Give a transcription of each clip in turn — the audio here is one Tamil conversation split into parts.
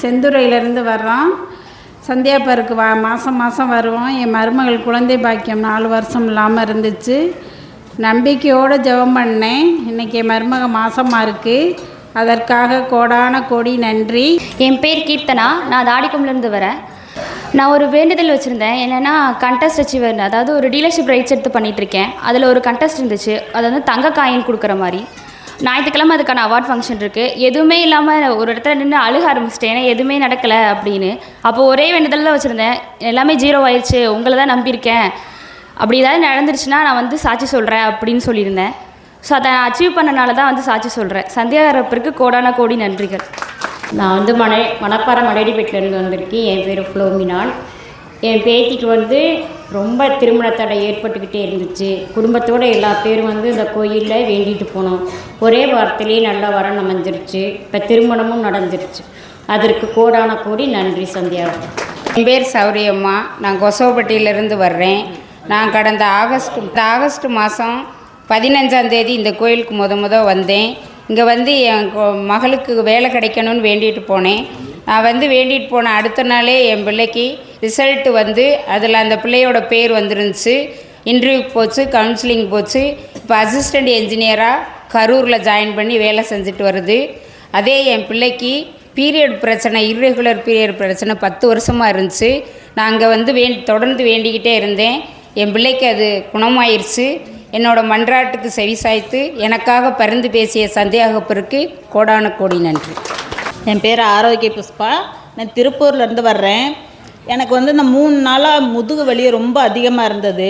செந்துறையிலேருந்து வர்றோம். சந்தியாப்பருக்கு மாதம் மாதம் வருவோம். என் மருமகள் குழந்தை பாக்கியம் 4 வருஷம் இல்லாமல் இருந்துச்சு. நம்பிக்கையோடு ஜெபம் பண்ணேன். இன்றைக்கி என் மருமக மாதமாக இருக்குது. அதற்காக கோடான கோடி நன்றி. என் பேர் கீர்த்தனா. நான் தாடிக்கும்லேருந்து வரேன். நான் ஒரு வேண்டுதல் வச்சுருந்தேன். என்னென்னா கண்டெஸ்ட் அச்சீவர், அதாவது ஒரு டீலர்ஷிப் ரைட்ஸ் எடுத்து பண்ணிகிட்ருக்கேன். அதில் ஒரு கண்டெஸ்ட் இருந்துச்சு. அது வந்து தங்க காயின் கொடுக்குற மாதிரி. ஞாயிற்றுக்கிழமை அதுக்கான அவார்ட் ஃபங்க்ஷன் இருக்குது. எதுவுமே இல்லாமல் ஒரு இடத்துல நின்று அழுக ஆரம்பிச்சிட்டேன். ஏன்னா எதுவுமே நடக்கலை அப்படின்னு. அப்போது ஒரே வேண்டுதல் தான் வச்சுருந்தேன். எல்லாமே 0 ஆயிடுச்சு, உங்களை தான் நம்பியிருக்கேன், அப்படி ஏதாவது நடந்துருச்சுன்னா நான் வந்து சாட்சி சொல்கிறேன் அப்படின்னு சொல்லியிருந்தேன். ஸோ அதை நான் அச்சீவ் பண்ணனால தான் வந்து சாட்சி சொல்கிறேன். சந்தியாகரப்பருக்கு கோடான கோடி நன்றிகள். நான் வந்து மணப்பாறை மலையடிப்பேட்டிலேருந்து வந்திருக்கேன். என் பேர் ஃப்ளோமினான். என் பேத்திக்கு வந்து ரொம்ப திருமண தடை ஏற்பட்டுக்கிட்டே இருந்துச்சு. குடும்பத்தோடு எல்லா பேரும் வந்து இந்த கோயிலில் வேண்டிட்டு போனோம். ஒரே வாரத்திலேயே நல்ல வரன் அமைஞ்சிருச்சு. இப்போ திருமணமும் நடந்துருச்சு. அதற்கு கோடான கோடி நன்றி சந்தியா. என் பேர் சௌரியம்மா. நான் கொசவப்பட்டியிலேருந்து வர்றேன். நான் கடந்த ஆகஸ்ட் மாதம் 15ஆம் தேதி இந்த கோயிலுக்கு முத வந்தேன். இங்கே வந்து என் மகளுக்கு வேலை கிடைக்கணும்னு வேண்டிட்டு போனேன். நான் வந்து வேண்டிட்டு போன அடுத்த நாளே என் பிள்ளைக்கு ரிசல்ட்டு வந்து அதில் அந்த பிள்ளையோட பேர் வந்துருந்துச்சு. இன்டர்வியூ போச்சு, கவுன்சிலிங் போச்சு. இப்போ அசிஸ்டண்ட் என்ஜினியராக கரூரில் ஜாயின் பண்ணி வேலை செஞ்சுட்டு வருது. அதே என் பிள்ளைக்கு பீரியட் பிரச்சனை, இர்ரெகுலர் பீரியட் பிரச்சனை 10 வருஷமாக இருந்துச்சு. நான் அங்கே வந்து தொடர்ந்து வேண்டிக்கிட்டே இருந்தேன். என் பிள்ளைக்கு அது குணமாயிருச்சு. என்னோடய மன்றாட்டுக்கு செவிசாய்த்து எனக்காக பரிந்து பேசிய சந்தியாகப்பருக்கு கோடான கோடி நன்றி. என் பேர் ஆரோக்கிய புஷ்பா. நான் திருப்பூர்லேருந்து வர்றேன். எனக்கு வந்து இந்த 3 நாளாக முதுகு வலி ரொம்ப அதிகமாக இருந்தது.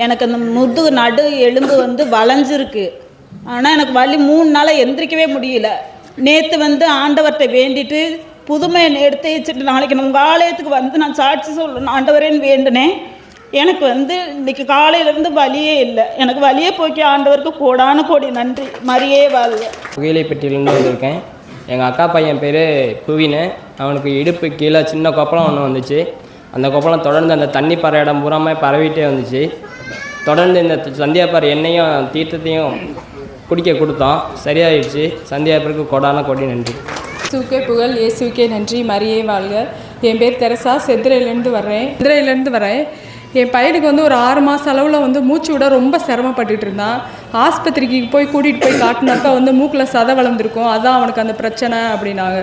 எனக்கு அந்த முதுகு நடு எலும்பு வந்து வளைஞ்சிருக்கு. ஆனால் எனக்கு வலி 3 நாளாக எந்திரிக்கவே முடியல. நேற்று வந்து ஆண்டவர்கிட்ட வேண்டிட்டு புதுமை எடுத்து வச்சுட்டு நாளைக்கு நான் உங்கள் ஆலயத்துக்கு வந்து நான் சாட்சி சொல்லணும் ஆண்டவரேன்னு வேண்டினேன். எனக்கு வந்து இன்றைக்கி காலையிலேருந்து வலியே இல்லை. எனக்கு வலியே போக்கி ஆண்டவருக்கு கோடான கோடி நன்றி. மரியே வாழ்க. புகையிலைப்பட்டியிலேருந்து வந்திருக்கேன். எங்கள் அக்கா பையன் பேர் புவின்னு. அவனுக்கு இடுப்பு கீழே சின்ன கொப்பளம் ஒன்று வந்துச்சு. அந்த கொப்பளம் தொடர்ந்து அந்த தண்ணி பற இடம் பூராமல் பரவிட்டே வந்துச்சு. தொடர்ந்து இந்த சந்தியாப்பார் எண்ணெயும் தீர்த்தத்தையும் குடிக்க கொடுத்தோம். சரியாயிடுச்சு. சந்தியாப்பருக்கு கோடான கோடி நன்றி. இயேசுக்கே புகழ், இயேசுக்கே நன்றி, மரியே வாழ்க. என் பேர் தெரசா. செந்துறையிலேருந்து வரேன். என் பையனுக்கு வந்து ஒரு 6 மாத அளவில் வந்து மூச்சு விட ரொம்ப சிரமப்பட்டுட்டு இருந்தான். ஆஸ்பத்திரிக்கு கூட்டிகிட்டு போய் காட்டினப்ப வந்து மூக்கில் சதை வளர்ந்துருக்கும், அதான் அவனுக்கு அந்த பிரச்சனை அப்படின்னாங்க.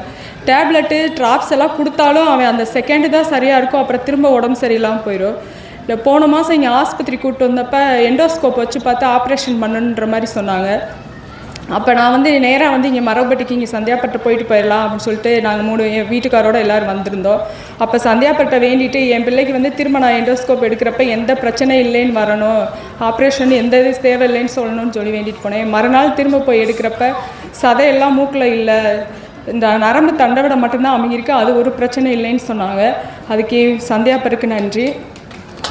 டேப்லெட்டு ட்ராப்ஸ் எல்லாம் கொடுத்தாலும் அவன் அந்த செகண்டு தான் சரியாக இருக்கும், அப்புறம் திரும்ப உடம்பு சரியில்லாமல் போயிடும். இல்லை, போன மாதம் இங்கே ஆஸ்பத்திரி கூப்பிட்டு வந்தப்போ எண்டோஸ்கோப் வச்சு பார்த்து ஆப்ரேஷன் பண்ணணுன்ற மாதிரி சொன்னாங்க. அப்போ நான் வந்து நேராக வந்து இங்கே மரபட்டிக்கு இங்கே சந்தியாப்பட்டை போயிட்டு போயிடலாம் அப்படின்னு சொல்லிட்டு நாங்கள் என் வீட்டுக்காரோட எல்லோரும் வந்திருந்தோம். அப்போ சந்தியாப்பட்டை வேண்டிட்டு என் பிள்ளைக்கு வந்து திரும்ப நான் எண்டோஸ்கோப் எடுக்கிறப்ப எந்த பிரச்சனை இல்லைன்னு வரணும், ஆப்ரேஷன் எந்த இது தேவையில்லைன்னு சொல்லணும்னு சொல்லி வேண்டிட்டு போனேன். மறுநாள் திரும்ப போய் எடுக்கிறப்ப சதையெல்லாம் மூக்கில் இல்லை, இந்த நரம்பு தண்டவிட மட்டும்தான் அமைங்கிருக்கு, அது ஒரு பிரச்சனை இல்லைன்னு சொன்னாங்க. அதுக்கு சந்தியாப்பருக்கு நன்றி.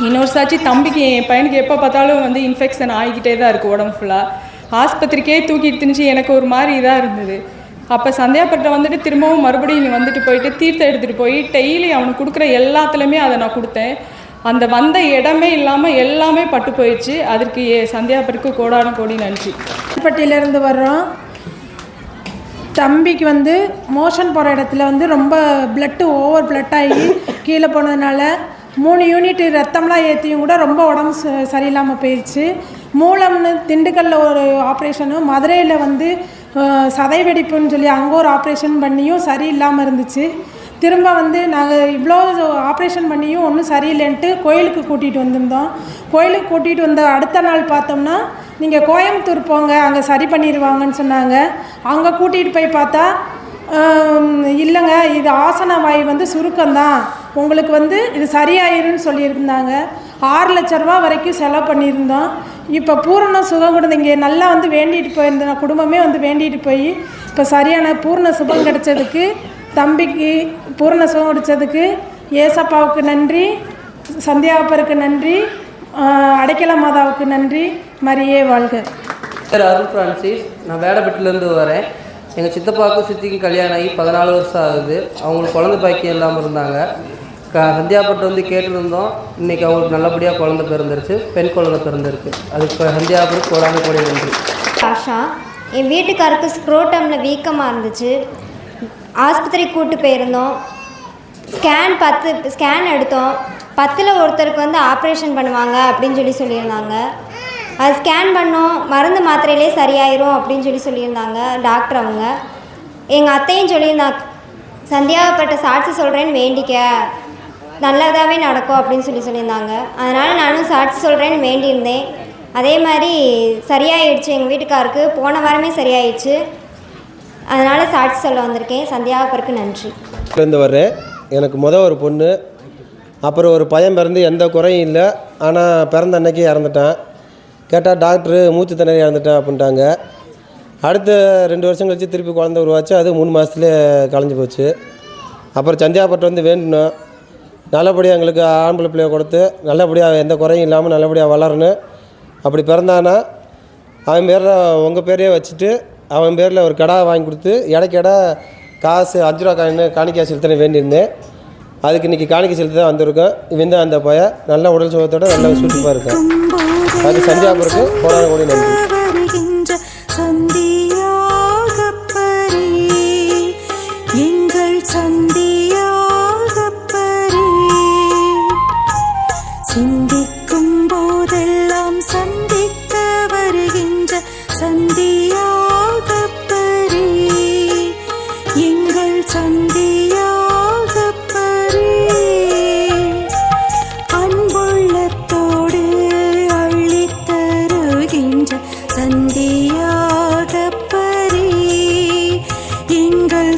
இன்னொரு சாட்சி, தம்பிக்கு என் பையனுக்கு எப்போ பார்த்தாலும் வந்து இன்ஃபெக்ஷன் ஆகிக்கிட்டே தான் இருக்குது உடம்பு ஃபுல்லாக. ஆஸ்பத்திரிக்கே தூக்கிட்டு திணிச்சு எனக்கு ஒரு மாதிரி இதாக இருந்தது. அப்போ சந்தியாப்பட்டை வந்துட்டு திரும்பவும் மறுபடியும் இங்கே வந்துட்டு போயிட்டு தீர்த்தம் எடுத்துகிட்டு போய் டெய்லி அவனுக்கு கொடுக்குற எல்லாத்துலேயுமே அதை நான் கொடுத்தேன். அந்த வந்த இடமே இல்லாமல் எல்லாமே பட்டு போயிடுச்சு. அதற்கு சந்தியாப்பருக்கு கோடான கோடி நன்றி. பட்டியிலேருந்து வர்றோம். தம்பிக்கு வந்து மோஷன் போகிற இடத்துல வந்து ரொம்ப ஓவர் பிளட் ஆகி கீழே போனதுனால 3 யூனிட் ரத்தம்லாம் ஏற்றியும் கூட ரொம்ப உடம்பு சரியில்லாமல் போயிடுச்சு. மூலம்னு திண்டுக்கல்லில் ஒரு ஆப்ரேஷனும், மதுரையில் வந்து சதை வெடிப்புன்னு சொல்லி அங்கே ஒரு ஆப்ரேஷன் பண்ணியும் சரியில்லாமல் இருந்துச்சு. திரும்ப வந்து நாங்கள் இவ்வளோ ஆப்ரேஷன் பண்ணியும் ஒன்றும் சரியில்லைன்ட்டு கோயிலுக்கு கூட்டிகிட்டு வந்திருந்தோம். கோயிலுக்கு கூட்டிகிட்டு வந்த அடுத்த நாள் பார்த்தோம்னா, நீங்கள் கோயம்புத்தூர் போங்க, அங்கே சரி பண்ணிடுவாங்கன்னு சொன்னாங்க. அங்கே கூட்டிகிட்டு போய் பார்த்தா, இல்லைங்க, இது ஆசன வாய் வந்து சுருக்கம்தான், உங்களுக்கு வந்து இது சரியாயிருன்னு சொல்லியிருந்தாங்க. 6 லட்ச ரூபா வரைக்கும் செலவு பண்ணியிருந்தோம். இப்போ பூரண சுகம் கொடுத்து இங்கே நல்லா வந்து வேண்டிட்டு போயிருந்தேன். குடும்பமே வந்து வேண்டிட்டு போய் இப்போ சரியான பூர்ண சுகம் கிடைச்சதுக்கு, தம்பிக்கு பூர்ண சுகம் கிடைச்சதுக்கு ஏசப்பாவுக்கு நன்றி, சந்தியாப்பருக்கு நன்றி, அடைக்கல மாதாவுக்கு நன்றி. மரியே வாழ்க. அருள் பிரான்சிஸ். நான் வேடப்பட்டிலேருந்து வரேன். எங்கள் சித்தப்பாவுக்கும் சித்திக்கும் கல்யாணம் ஆகி 14 வருஷம் ஆகுது. அவங்களுக்கு குழந்தை பாக்கியம் இல்லாமல் இருந்தாங்க. சந்தியாப்பட்டை வந்து கேட்டுருந்தோம். இன்றைக்கி அவங்களுக்கு நல்லபடியாக குழந்தை பிறந்துருச்சு, பெண் குழந்தை பிறந்திருக்கு. அதுக்கு சந்தியாப்பருக்கு கோடான கோடி நன்றி. ஆஷா. என் வீட்டுக்காருக்கு ஸ்க்ரோட்டமில் வீக்கமாக இருந்துச்சு. ஆஸ்பத்திரி கூட்டு போயிருந்தோம். ஸ்கேன் எடுத்தோம். 10ல் ஒருத்தருக்கு வந்து ஆப்ரேஷன் பண்ணுவாங்க அப்படின்னு சொல்லியிருந்தாங்க. அது ஸ்கேன் பண்ணோம், மருந்து மாத்திரையிலே சரியாயிரும் அப்படின்னு சொல்லியிருந்தாங்க டாக்டர் அவங்க. எங்கள் அத்தையும் சொல்லியிருந்தாங்க, சந்தியாவைப்பட்ட சாட்சி சொல்கிறேன்னு வேண்டிக்க, நல்லதாகவே நடக்கும் அப்படின்னு சொல்லியிருந்தாங்க. அதனால் நானும் சாட்சி சொல்கிறேன்னு வேண்டியிருந்தேன். அதே மாதிரி சரியாயிடுச்சு. எங்கள் வீட்டுக்காருக்கு போன வாரமே சரியாயிடுச்சு. அதனால் சாட்சி சொல்ல வந்திருக்கேன். சந்தியாவுக்கு நன்றி. இருந்து வர்றேன். எனக்கு ஒரு பொண்ணு, அப்புறம் ஒரு பையன் பிறந்து எந்த குறையும் இல்லை. ஆனால் பிறந்த அன்னைக்கு இறந்துட்டான். கேட்டால் டாக்டரு மூச்சு திணறி இறந்துட்டான் அப்படின்ட்டாங்க. அடுத்த 2 வருஷம் கழித்து திருப்பி குழந்தை உருவாச்சு. அது 3 மாதத்துலேயே கலைஞ்சி போச்சு. அப்புறம் சந்தியாப்பட்டு வந்து வேண்டணும், நல்லபடியாக எங்களுக்கு ஆம்பளை பிள்ளையை கொடுத்து நல்லபடியாக எந்த குறையும் இல்லாமல் நல்லபடியாக வளரணும். அப்படி பிறந்தானா அவன் பேரில் உங்கள் பேரையே வச்சுட்டு அவன் பேரில் ஒரு கடை வாங்கி கொடுத்து இடைக்கடை காசு 5 ரூபா காணிக்கை செலுத்தணும் வேண்டியிருந்தேன். அதுக்கு இன்றைக்கி காணிக்கை செலுத்தி தான் வந்திருக்கோம். இவன் தான் அந்த பையன் நல்ல உடல் சுகத்தோடு நல்ல சூட்டிப்பாக இருக்கேன். அது சந்தியாபுருக்கு கோடான கோடி நன்றி. சிந்திக்கும் போதெல்லாம் சந்திக்க வருகின்ற சந்தியாகப்பரே, எங்கள் சந்தியாகப்பரே, அன்புள்ளத்தோடு அள்ளித்தருகின்ற சந்தியாகப்பரே, எங்கள்